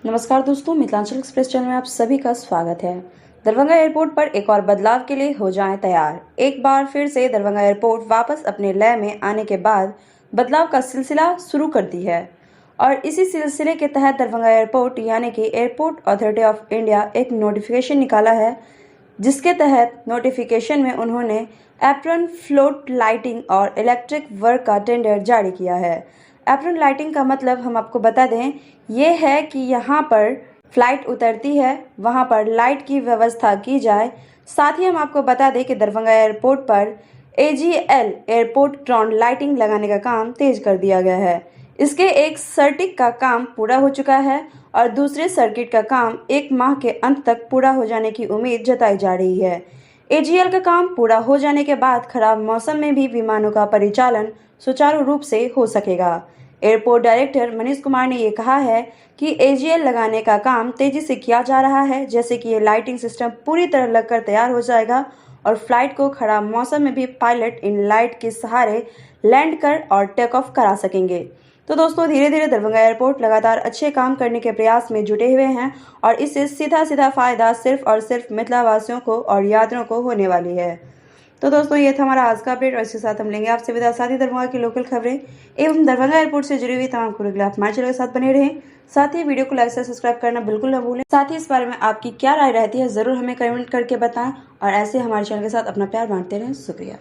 नमस्कार दोस्तों, Mithilanchal express channel में आप सभी का स्वागत है। दरभंगा एयरपोर्ट पर एक और बदलाव के लिए हो जाएं तैयार। एक बार फिर से दरभंगा एयरपोर्ट वापस अपने लय में आने के बाद बदलाव का सिलसिला शुरू कर दी है और इसी सिलसिले के तहत दरभंगा एयरपोर्ट यानी कि एयरपोर्ट अथॉरिटी ऑफ इंडिया एक नोटिफिकेशन निकाला है, जिसके तहत नोटिफिकेशन में उन्होंने एप्रन फ्लोट लाइटिंग और इलेक्ट्रिक वर्क का टेंडर जारी किया है। एप्रन लाइटिंग का मतलब हम आपको बता दें, ये है कि यहाँ पर फ्लाइट उतरती है, वहाँ पर लाइट की व्यवस्था की जाए। साथ ही हम आपको बता दें कि दरभंगा एयरपोर्ट पर AGL एयरपोर्ट ट्रॉन लाइटिंग लगाने का काम तेज कर दिया गया है। इसके एक सर्किट का काम पूरा हो चुका है और दूसरे सर्किट का काम 1 माह के अंत तक पूरा हो जाने की उम्मीद जताई जा रही है। AGL का काम पूरा हो जाने के बाद खराब मौसम में भी विमानों का परिचालन सुचारू रूप से हो सकेगा। एयरपोर्ट डायरेक्टर मनीष कुमार ने ये कहा है कि AGL लगाने का काम तेजी से किया जा रहा है, जैसे कि ये लाइटिंग सिस्टम पूरी तरह लगकर तैयार हो जाएगा और फ्लाइट को खराब मौसम में भी पायलट इन लाइट के सहारे लैंड कर और टेक ऑफ करा सकेंगे। तो दोस्तों, धीरे धीरे दरभंगा एयरपोर्ट लगातार अच्छे काम करने के प्रयास में जुटे हुए हैं और इससे सीधा सीधा फायदा सिर्फ और सिर्फ मिथिला वासियों को और यात्रियों को होने वाली है। तो दोस्तों, ये था हमारा आज का अपडेट और इसके साथ हम लेंगे आपसे विदा। साथ ही दरभंगा की लोकल खबरें एवं दरभंगा एयरपोर्ट से जुड़ी हुई तमाम खबरों के लिए आप हमारे चैनल के साथ बने रहें। साथ ही वीडियो को लाइक से सब्सक्राइब करना बिल्कुल न भूलें। साथ ही इस बारे में आपकी क्या राय रहती है, जरूर हमें कमेंट करके बताएं और ऐसे हमारे चैनल के साथ अपना प्यार बांटते रहें। शुक्रिया।